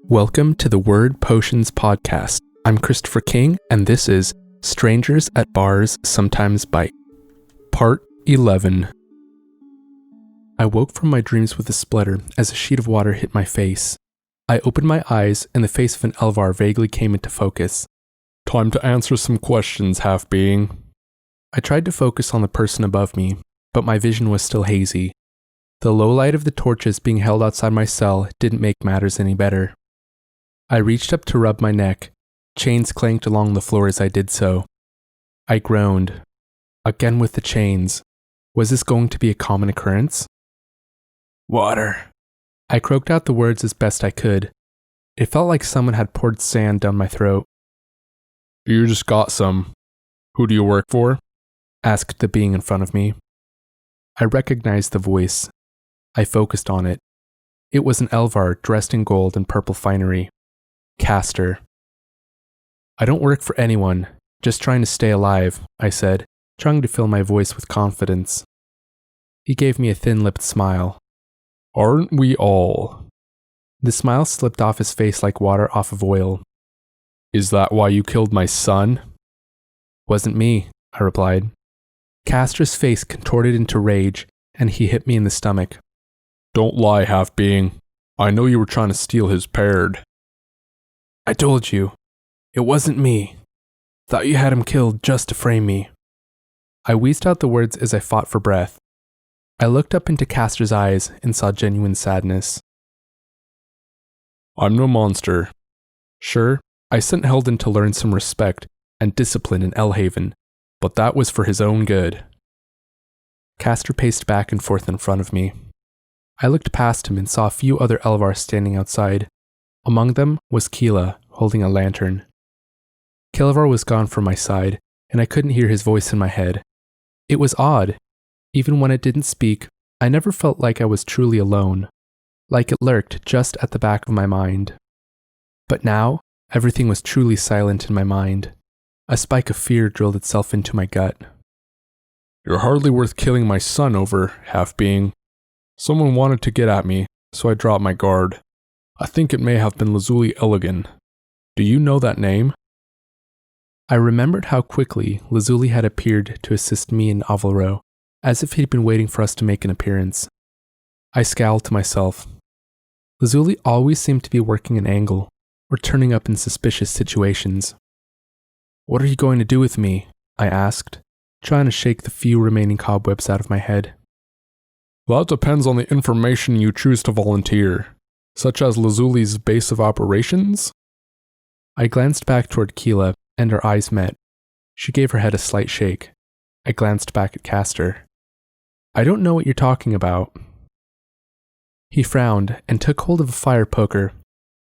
Welcome to the Word Potions podcast. I'm Christopher King, and this is Strangers at Bars Sometimes Bite. Part 11. I woke from my dreams with a splutter as a sheet of water hit my face. I opened my eyes, and the face of an Elvar vaguely came into focus. Time to answer some questions, half-being. I tried to focus on the person above me, but my vision was still hazy. The low light of the torches being held outside my cell didn't make matters any better. I reached up to rub my neck. Chains clanked along the floor as I did so. I groaned. Again with the chains. Was this going to be a common occurrence? Water. I croaked out the words as best I could. It felt like someone had poured sand down my throat. You just got some. Who do you work for? Asked the being in front of me. I recognized the voice. I focused on it. It was an Elvar dressed in gold and purple finery. Castor. I don't work for anyone, just trying to stay alive, I said, trying to fill my voice with confidence. He gave me a thin-lipped smile. Aren't we all? The smile slipped off his face like water off of oil. Is that why you killed my son? Wasn't me, I replied. Castor's face contorted into rage, and he hit me in the stomach. Don't lie, half-being. I know you were trying to steal his paired. I told you. It wasn't me. Thought you had him killed just to frame me. I wheezed out the words as I fought for breath. I looked up into Castor's eyes and saw genuine sadness. I'm no monster. Sure, I sent Helden to learn some respect and discipline in Elhaven, but that was for his own good. Castor paced back and forth in front of me. I looked past him and saw a few other Elvar standing outside. Among them was Keela, holding a lantern. Kilvar was gone from my side, and I couldn't hear his voice in my head. It was odd. Even when it didn't speak, I never felt like I was truly alone, like it lurked just at the back of my mind. But now, everything was truly silent in my mind. A spike of fear drilled itself into my gut. You're hardly worth killing my son over, half-being. Someone wanted to get at me, so I dropped my guard. I think it may have been Lazuli Elegant. Do you know that name? I remembered how quickly Lazuli had appeared to assist me and Avalro, as if he'd been waiting for us to make an appearance. I scowled to myself. Lazuli always seemed to be working an angle, or turning up in suspicious situations. What are you going to do with me? I asked, trying to shake the few remaining cobwebs out of my head. That depends on the information you choose to volunteer. Such as Lazuli's base of operations? I glanced back toward Keela, and our eyes met. She gave her head a slight shake. I glanced back at Castor. I don't know what you're talking about. He frowned and took hold of a fire poker.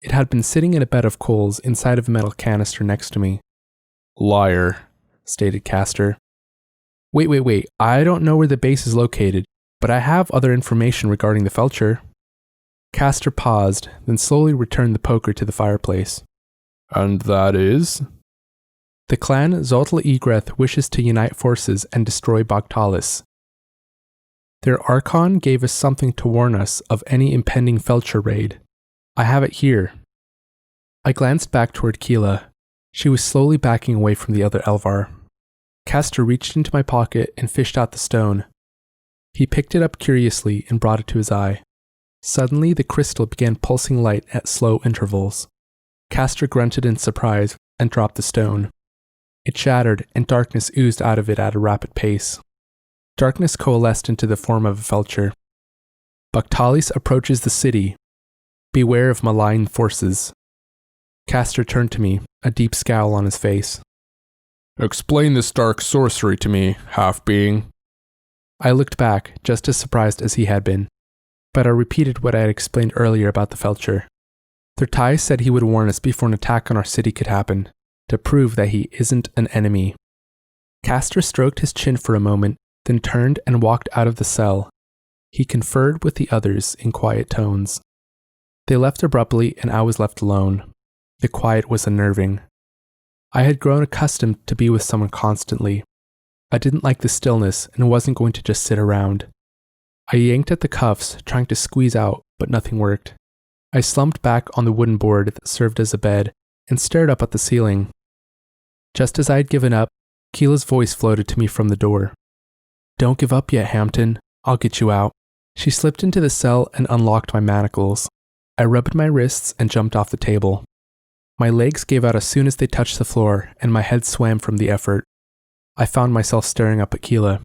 It had been sitting in a bed of coals inside of a metal canister next to me. Liar, stated Castor. Wait, I don't know where the base is located, but I have other information regarding the Felcher. Castor paused, then slowly returned the poker to the fireplace. And that is? The clan Zoltla Egreth wishes to unite forces and destroy Bogtalis. Their Archon gave us something to warn us of any impending Felcher raid. I have it here. I glanced back toward Keela. She was slowly backing away from the other Elvar. Castor reached into my pocket and fished out the stone. He picked it up curiously and brought it to his eye. Suddenly, the crystal began pulsing light at slow intervals. Castor grunted in surprise and dropped the stone. It shattered, and darkness oozed out of it at a rapid pace. Darkness coalesced into the form of a Felcher. Bogtalis approaches the city. Beware of malign forces. Castor turned to me, a deep scowl on his face. Explain this dark sorcery to me, half-being. I looked back, just as surprised as he had been. But I repeated what I had explained earlier about the Felcher. Thurtai said he would warn us before an attack on our city could happen, to prove that he isn't an enemy. Castor stroked his chin for a moment, then turned and walked out of the cell. He conferred with the others in quiet tones. They left abruptly, and I was left alone. The quiet was unnerving. I had grown accustomed to be with someone constantly. I didn't like the stillness and wasn't going to just sit around. I yanked at the cuffs, trying to squeeze out, but nothing worked. I slumped back on the wooden board that served as a bed and stared up at the ceiling. Just as I had given up, Keela's voice floated to me from the door. "Don't give up yet, Hampton. I'll get you out." She slipped into the cell and unlocked my manacles. I rubbed my wrists and jumped off the table. My legs gave out as soon as they touched the floor, and my head swam from the effort. I found myself staring up at Keela.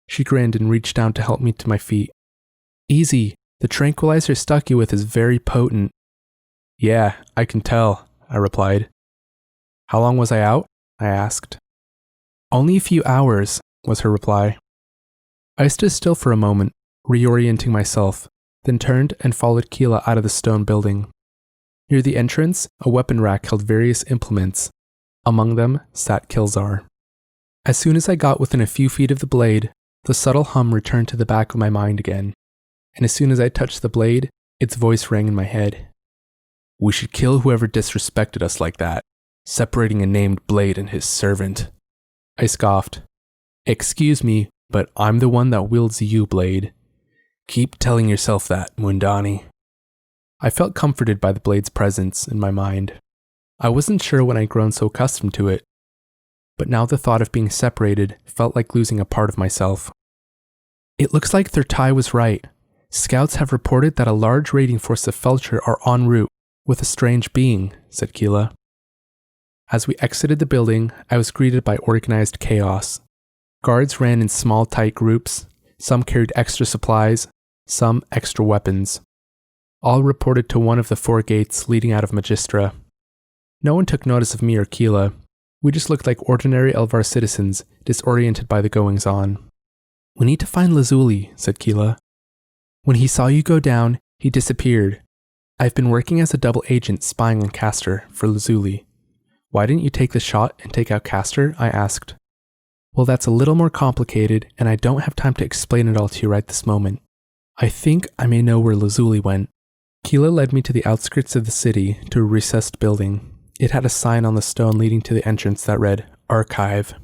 She grinned and reached down to help me to my feet. "Easy. The tranquilizer stuck you with is very potent." "Yeah, I can tell," I replied. "How long was I out?" I asked. "Only a few hours," was her reply. I stood still for a moment, reorienting myself, then turned and followed Keela out of the stone building. Near the entrance, a weapon rack held various implements. Among them sat Kilzar. As soon as I got within a few feet of the blade, the subtle hum returned to the back of my mind again, and as soon as I touched the blade, its voice rang in my head. "We should kill whoever disrespected us like that, separating a named blade and his servant." I scoffed. "Excuse me, but I'm the one that wields you, blade. Keep telling yourself that, Mundani." I felt comforted by the blade's presence in my mind. I wasn't sure when I'd grown so accustomed to it, but now the thought of being separated felt like losing a part of myself. "It looks like Thurtai was right. Scouts have reported that a large raiding force of Felcher are en route with a strange being," said Keela. As we exited the building, I was greeted by organized chaos. Guards ran in small, tight groups. Some carried extra supplies, some extra weapons. All reported to one of the 4 gates leading out of Magistra. No one took notice of me or Keela. We just looked like ordinary Elvar citizens, disoriented by the goings-on. "We need to find Lazuli," said Keela. "When he saw you go down, he disappeared. I've been working as a double agent spying on Castor for Lazuli." "Why didn't you take the shot and take out Castor?" I asked. "Well, that's a little more complicated, and I don't have time to explain it all to you right this moment. I think I may know where Lazuli went." Keela led me to the outskirts of the city to a recessed building. It had a sign on the stone leading to the entrance that read, "Archive."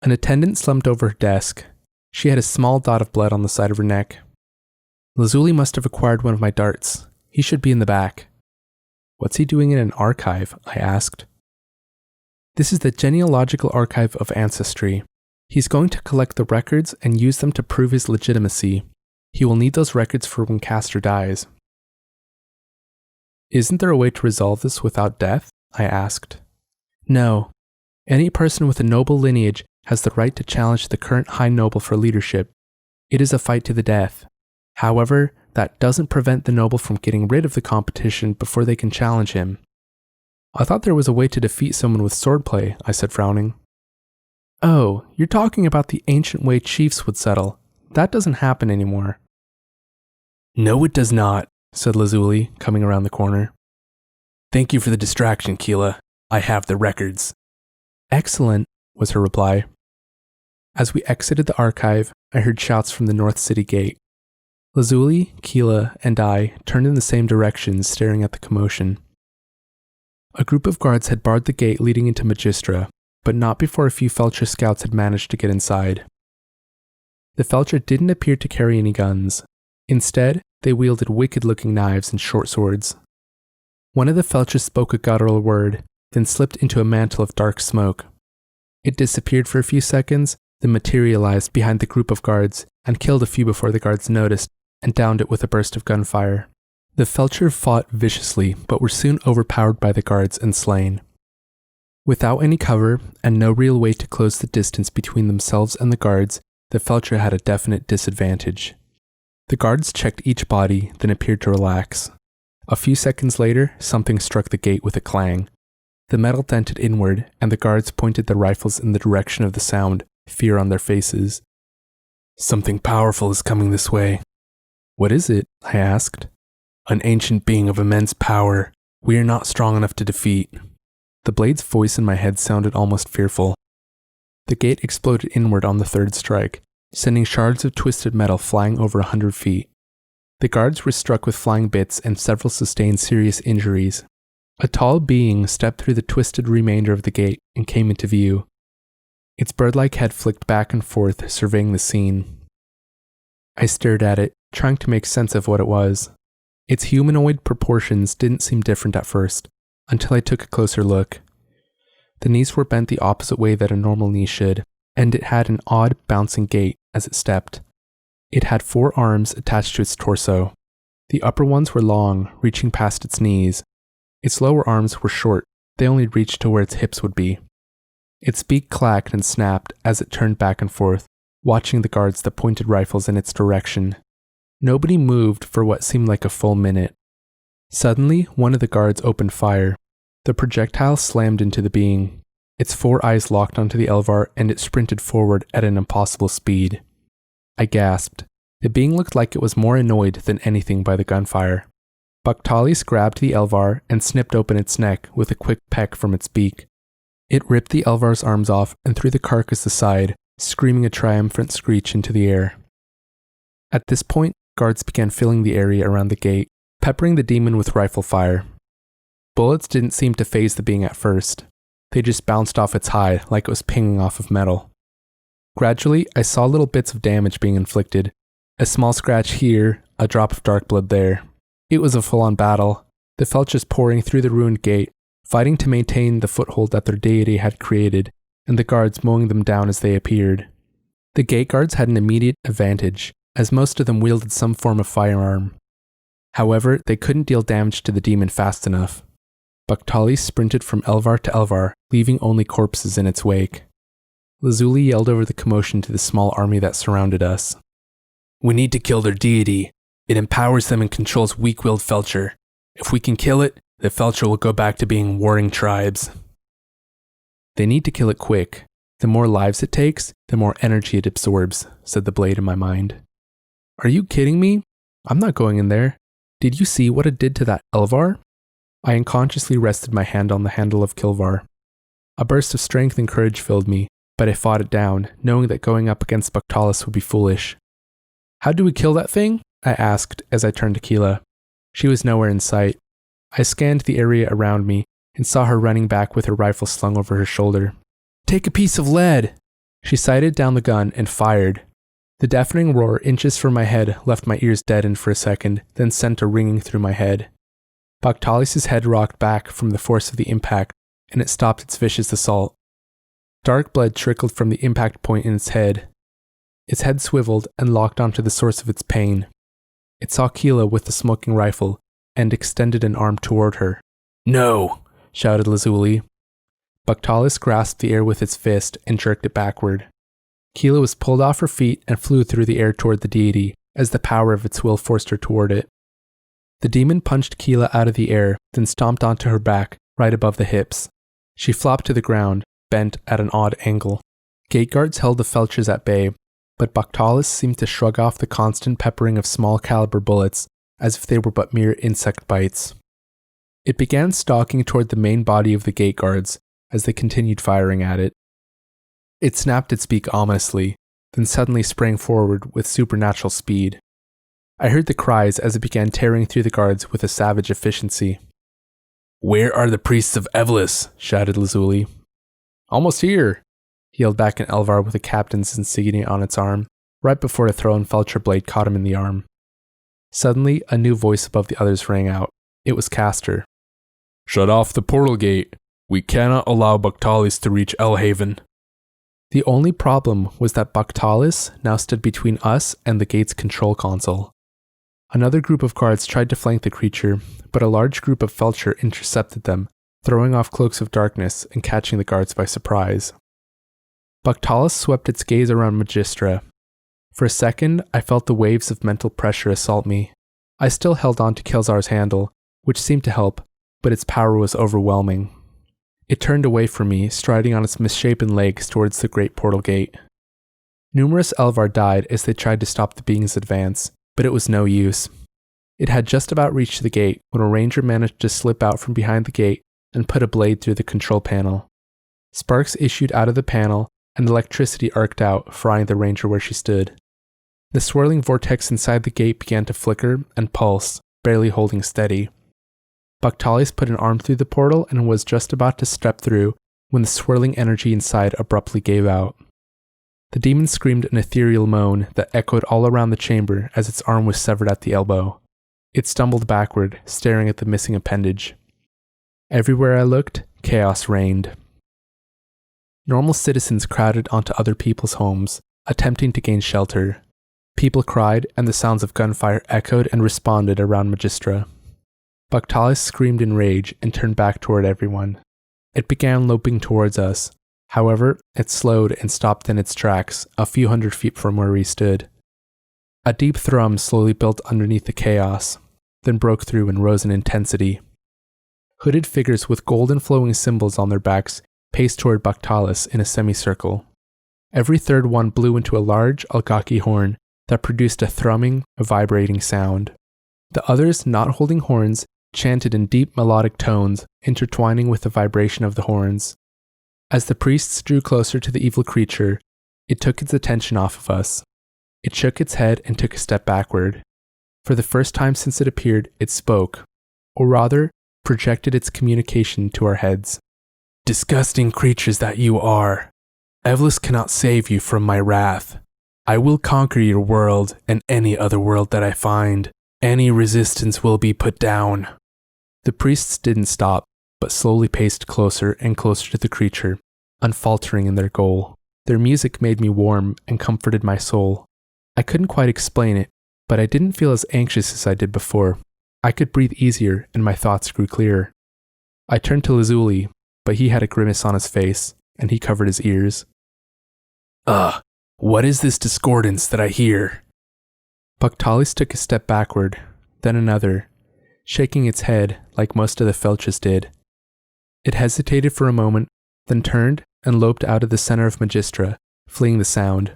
An attendant slumped over her desk. She had a small dot of blood on the side of her neck. "Lazuli must have acquired one of my darts. He should be in the back." "What's he doing in an archive?" I asked. "This is the genealogical archive of ancestry. He's going to collect the records and use them to prove his legitimacy. He will need those records for when Castor dies." "Isn't there a way to resolve this without death?" I asked. "No. Any person with a noble lineage has the right to challenge the current High Noble for leadership. It is a fight to the death. However, that doesn't prevent the noble from getting rid of the competition before they can challenge him." "I thought there was a way to defeat someone with swordplay," I said, frowning. "Oh, you're talking about the ancient way chiefs would settle. That doesn't happen anymore." "No, it does not," said Lazuli, coming around the corner. "Thank you for the distraction, Keela. I have the records." "Excellent," was her reply. As we exited the archive, I heard shouts from the North City gate. Lazuli, Keela, and I turned in the same direction, staring at the commotion. A group of guards had barred the gate leading into Magistra, but not before a few Felcher scouts had managed to get inside. The Felcher didn't appear to carry any guns. Instead, they wielded wicked-looking knives and short swords. One of the Felchers spoke a guttural word, then slipped into a mantle of dark smoke. It disappeared for a few seconds, then materialized behind the group of guards and killed a few before the guards noticed and downed it with a burst of gunfire. The Felcher fought viciously, but were soon overpowered by the guards and slain. Without any cover and no real way to close the distance between themselves and the guards, the Felcher had a definite disadvantage. The guards checked each body, then appeared to relax. A few seconds later, something struck the gate with a clang. The metal dented inward, and the guards pointed their rifles in the direction of the sound, fear on their faces. "Something powerful is coming this way." "What is it?" I asked. "An ancient being of immense power. We are not strong enough to defeat." The blade's voice in my head sounded almost fearful. The gate exploded inward on the third strike, sending shards of twisted metal flying over 100 feet. The guards were struck with flying bits and several sustained serious injuries. A tall being stepped through the twisted remainder of the gate and came into view. Its bird-like head flicked back and forth, surveying the scene. I stared at it, trying to make sense of what it was. Its humanoid proportions didn't seem different at first, until I took a closer look. The knees were bent the opposite way that a normal knee should, and it had an odd bouncing gait as it stepped. It had 4 arms attached to its torso. The upper ones were long, reaching past its knees. Its lower arms were short, they only reached to where its hips would be. Its beak clacked and snapped as it turned back and forth, watching the guards that pointed rifles in its direction. Nobody moved for what seemed like a full minute. Suddenly, one of the guards opened fire. The projectile slammed into the being. Its 4 eyes locked onto the Elvar and it sprinted forward at an impossible speed. I gasped. The being looked like it was more annoyed than anything by the gunfire. Baktalis grabbed the Elvar and snipped open its neck with a quick peck from its beak. It ripped the Elvar's arms off and threw the carcass aside, screaming a triumphant screech into the air. At this point, guards began filling the area around the gate, peppering the demon with rifle fire. Bullets didn't seem to faze the being at first. They just bounced off its hide like it was pinging off of metal. Gradually, I saw little bits of damage being inflicted. A small scratch here, a drop of dark blood there. It was a full-on battle, the Felchers pouring through the ruined gate, fighting to maintain the foothold that their deity had created, and the guards mowing them down as they appeared. The gate guards had an immediate advantage, as most of them wielded some form of firearm. However, they couldn't deal damage to the demon fast enough. Baktalis sprinted from Elvar to Elvar, leaving only corpses in its wake. Lazuli yelled over the commotion to the small army that surrounded us. "We need to kill their deity. It empowers them and controls weak-willed Felcher. If we can kill it, the Felcher will go back to being warring tribes." "They need to kill it quick. The more lives it takes, the more energy it absorbs," said the blade in my mind. "Are you kidding me? I'm not going in there. Did you see what it did to that Elvar?" I unconsciously rested my hand on the handle of Kilvar. A burst of strength and courage filled me, but I fought it down, knowing that going up against Baktalis would be foolish. "How do we kill that thing?" I asked as I turned to Keela. She was nowhere in sight. I scanned the area around me and saw her running back with her rifle slung over her shoulder. "Take a piece of lead!" She sighted down the gun and fired. The deafening roar inches from my head left my ears deadened for a second, then sent a ringing through my head. Baktalis' head rocked back from the force of the impact, and it stopped its vicious assault. Dark blood trickled from the impact point in its head. Its head swiveled and locked onto the source of its pain. It saw Keela with the smoking rifle, and extended an arm toward her. "No!" shouted Lazuli. Baktalis grasped the air with its fist and jerked it backward. Keela was pulled off her feet and flew through the air toward the deity, as the power of its will forced her toward it. The demon punched Keela out of the air, then stomped onto her back, right above the hips. She flopped to the ground, bent at an odd angle. Gate guards held the Felchers at bay, but Baktalis seemed to shrug off the constant peppering of small caliber bullets, as if they were but mere insect bites. It began stalking toward the main body of the gate guards, as they continued firing at it. It snapped its beak ominously, then suddenly sprang forward with supernatural speed. I heard the cries as it began tearing through the guards with a savage efficiency. "Where are the priests of Evelis?" shouted Lazuli. "Almost here," yelled back an Elvar with a captain's insignia on its arm, right before a thrown Felcher blade caught him in the arm. Suddenly, a new voice above the others rang out. It was Castor. "Shut off the portal gate. We cannot allow Baktalis to reach Elhaven." The only problem was that Baktalis now stood between us and the gate's control console. Another group of guards tried to flank the creature, but a large group of Felcher intercepted them, throwing off cloaks of darkness and catching the guards by surprise. Baktalis swept its gaze around Magistra. For a second, I felt the waves of mental pressure assault me. I still held on to Kelzar's handle, which seemed to help, but its power was overwhelming. It turned away from me, striding on its misshapen legs towards the great portal gate. Numerous Elvar died as they tried to stop the being's advance, but it was no use. It had just about reached the gate when a ranger managed to slip out from behind the gate and put a blade through the control panel. Sparks issued out of the panel, and electricity arced out, frying the ranger where she stood. The swirling vortex inside the gate began to flicker and pulse, barely holding steady. Baktalis put an arm through the portal and was just about to step through when the swirling energy inside abruptly gave out. The demon screamed an ethereal moan that echoed all around the chamber as its arm was severed at the elbow. It stumbled backward, staring at the missing appendage. Everywhere I looked, chaos reigned. Normal citizens crowded onto other people's homes, attempting to gain shelter. People cried, and the sounds of gunfire echoed and responded around Magistra. Bactalis screamed in rage and turned back toward everyone. It began loping towards us. However, it slowed and stopped in its tracks, a few hundred feet from where we stood. A deep thrum slowly built underneath the chaos, then broke through and rose in intensity. Hooded figures with golden flowing symbols on their backs paced toward Bactalis in a semicircle. Every third one blew into a large algaki horn that produced a thrumming, vibrating sound. The others, not holding horns, chanted in deep melodic tones, intertwining with the vibration of the horns. As the priests drew closer to the evil creature, it took its attention off of us. It shook its head and took a step backward. For the first time since it appeared, it spoke, or rather, projected its communication to our heads. Disgusting creatures that you are, Evlis cannot save you from my wrath. I will conquer your world and any other world that I find. Any resistance will be put down. The priests didn't stop, but slowly paced closer and closer to the creature, unfaltering in their goal. Their music made me warm and comforted my soul. I couldn't quite explain it, but I didn't feel as anxious as I did before. I could breathe easier and my thoughts grew clearer. I turned to Lazuli, but he had a grimace on his face, and he covered his ears. What is this discordance that I hear? Bactalis took a step backward, then another, shaking its head like most of the Felches did. It hesitated for a moment, then turned and loped out of the center of Magistra, fleeing the sound.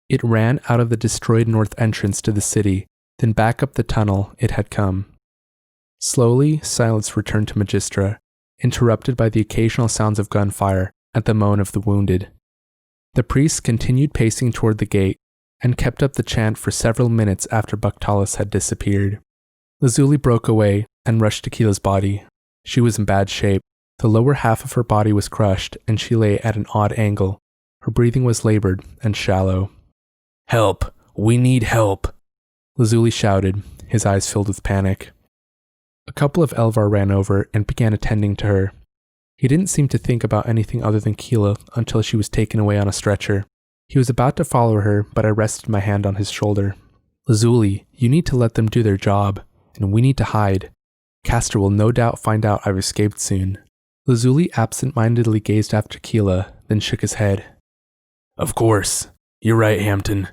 It ran out of the destroyed north entrance to the city, then back up the tunnel it had come. Slowly, silence returned to Magistra, interrupted by the occasional sounds of gunfire and the moan of the wounded. The priests continued pacing toward the gate, and kept up the chant for several minutes after Bactalis had disappeared. Lazuli broke away and rushed to Keela's body. She was in bad shape. The lower half of her body was crushed, and she lay at an odd angle. Her breathing was labored and shallow. Help! We need help! Lazuli shouted, his eyes filled with panic. A couple of Elvar ran over and began attending to her. He didn't seem to think about anything other than Keela until she was taken away on a stretcher. He was about to follow her, but I rested my hand on his shoulder. Lazuli, you need to let them do their job, and we need to hide. Castor will no doubt find out I've escaped soon. Lazuli absent-mindedly gazed after Keela, then shook his head. Of course. You're right, Hampton.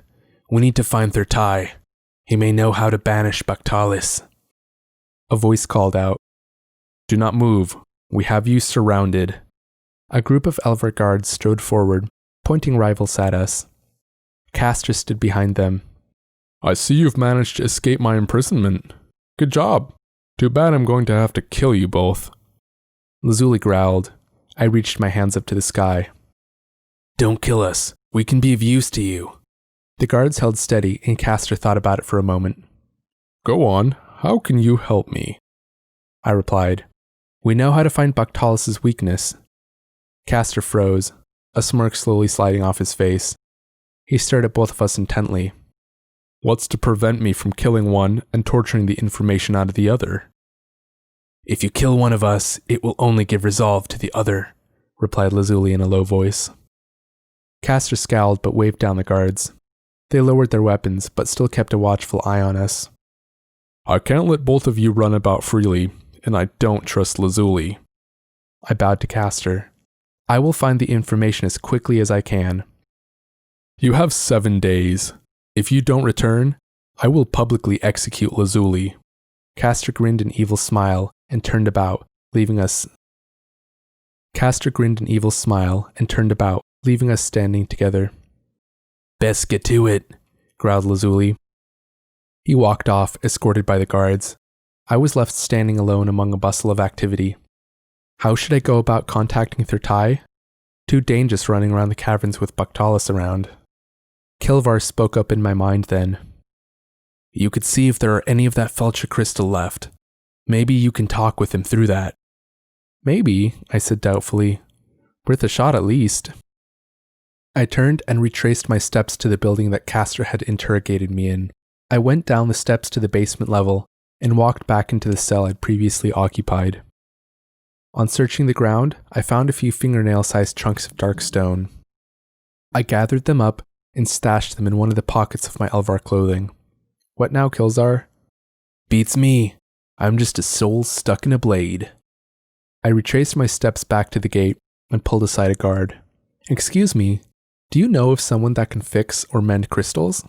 We need to find Thurtai. He may know how to banish Bactalis. A voice called out. Do not move. We have you surrounded. A group of Elvar guards strode forward, pointing rifles at us. Castor stood behind them. I see you've managed to escape my imprisonment. Good job. Too bad I'm going to have to kill you both. Lazuli growled. I reached my hands up to the sky. Don't kill us. We can be of use to you. The guards held steady, and Castor thought about it for a moment. Go on. How can you help me? I replied. We know how to find Bactalis' weakness. Castor froze, a smirk slowly sliding off his face. He stared at both of us intently. What's to prevent me from killing one and torturing the information out of the other? If you kill one of us, it will only give resolve to the other, replied Lazuli in a low voice. Castor scowled but waved down the guards. They lowered their weapons but still kept a watchful eye on us. I can't let both of you run about freely, and I don't trust Lazuli. I bowed to Castor. I will find the information as quickly as I can. You have 7 days. If you don't return, I will publicly execute Lazuli. Castor grinned an evil smile and turned about, leaving us standing together. Best get to it, growled Lazuli. He walked off, escorted by the guards. I was left standing alone among a bustle of activity. How should I go about contacting Thurtai? Too dangerous running around the caverns with Bactalis around. Kilvar spoke up in my mind then. You could see if there are any of that Felcha crystal left. Maybe you can talk with him through that. Maybe, I said doubtfully. Worth a shot at least. I turned and retraced my steps to the building that Castor had interrogated me in. I went down the steps to the basement level and walked back into the cell I'd previously occupied. On searching the ground, I found a few fingernail-sized chunks of dark stone. I gathered them up and stashed them in one of the pockets of my Elvar clothing. What now, Kilzar? Beats me. I'm just a soul stuck in a blade. I retraced my steps back to the gate and pulled aside a guard. Excuse me, do you know of someone that can fix or mend crystals?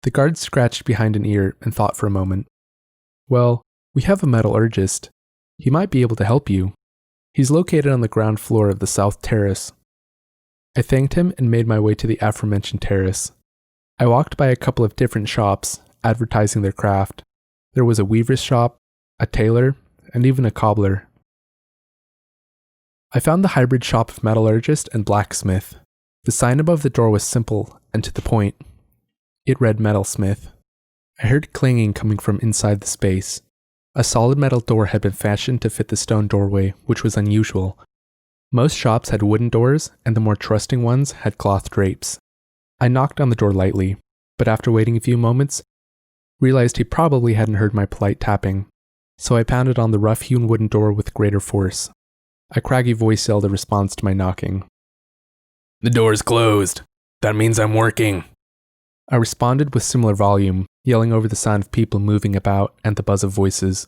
The guard scratched behind an ear and thought for a moment. Well, we have a metallurgist. He might be able to help you. He's located on the ground floor of the south terrace. I thanked him and made my way to the aforementioned terrace. I walked by a couple of different shops, advertising their craft. There was a weaver's shop, a tailor, and even a cobbler. I found the hybrid shop of metallurgist and blacksmith. The sign above the door was simple and to the point. It read metalsmith. I heard clanging coming from inside the space. A solid metal door had been fashioned to fit the stone doorway, which was unusual. Most shops had wooden doors, and the more trusting ones had cloth drapes. I knocked on the door lightly, but after waiting a few moments, realized he probably hadn't heard my polite tapping, so I pounded on the rough-hewn wooden door with greater force. A craggy voice yelled a response to my knocking. The door's closed. That means I'm working. I responded with similar volume, yelling over the sound of people moving about and the buzz of voices.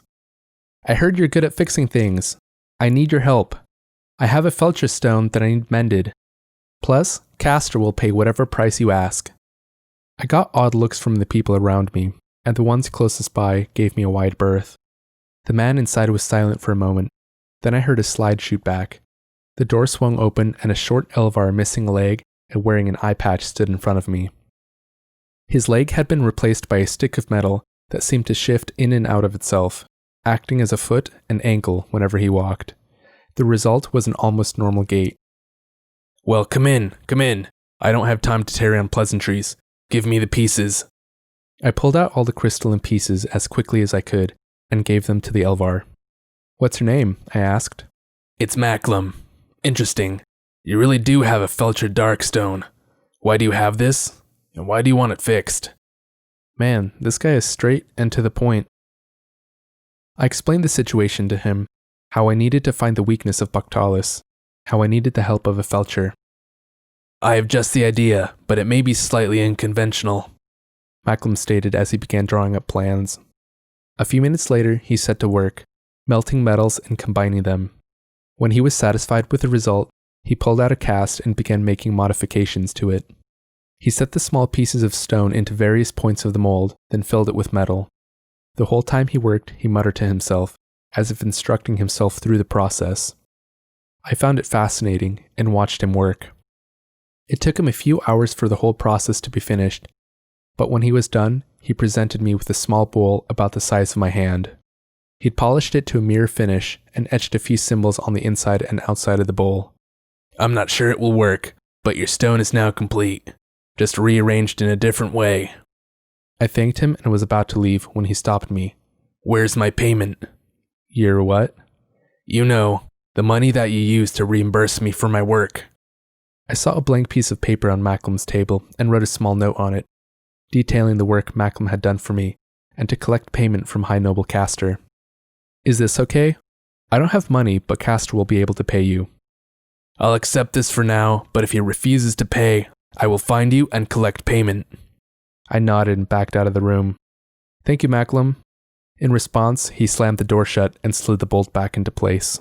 I heard you're good at fixing things. I need your help. I have a Felcher stone that I need mended. Plus, Castor will pay whatever price you ask. I got odd looks from the people around me, and the ones closest by gave me a wide berth. The man inside was silent for a moment. Then I heard a slide shoot back. The door swung open and a short Elvar missing a leg and wearing an eye patch stood in front of me. His leg had been replaced by a stick of metal that seemed to shift in and out of itself, acting as a foot and ankle whenever he walked. The result was an almost normal gait. Well, come in. I don't have time to tarry on pleasantries. Give me the pieces. I pulled out all the crystal in pieces as quickly as I could and gave them to the Elvar. What's her name? I asked. It's Macklem. Interesting. You really do have a Felcher Darkstone. Why do you have this? And why do you want it fixed? Man, this guy is straight and to the point. I explained the situation to him, how I needed to find the weakness of Baktalis, how I needed the help of a Felcher. I have just the idea, but it may be slightly unconventional, Macklem stated as he began drawing up plans. A few minutes later, he set to work, melting metals and combining them. When he was satisfied with the result, he pulled out a cast and began making modifications to it. He set the small pieces of stone into various points of the mold, then filled it with metal. The whole time he worked, he muttered to himself, as if instructing himself through the process. I found it fascinating and watched him work. It took him a few hours for the whole process to be finished, but when he was done, he presented me with a small bowl about the size of my hand. He'd polished it to a mirror finish and etched a few symbols on the inside and outside of the bowl. I'm not sure it will work, but your stone is now complete. Just rearranged in a different way. I thanked him and was about to leave when he stopped me. Where's my payment? Your what? You know, the money that you used to reimburse me for my work. I saw a blank piece of paper on Macklem's table and wrote a small note on it, detailing the work Macklem had done for me and to collect payment from High Noble Castor. Is this okay? I don't have money, but Castor will be able to pay you. I'll accept this for now, but if he refuses to pay, I will find you and collect payment. I nodded and backed out of the room. Thank you, Macklem. In response, he slammed the door shut and slid the bolt back into place.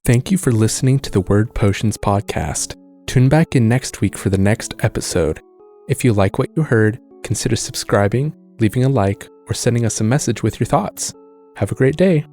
Thank you for listening to the Word Potions podcast. Tune back in next week for the next episode. If you like what you heard, consider subscribing, leaving a like, or sending us a message with your thoughts. Have a great day.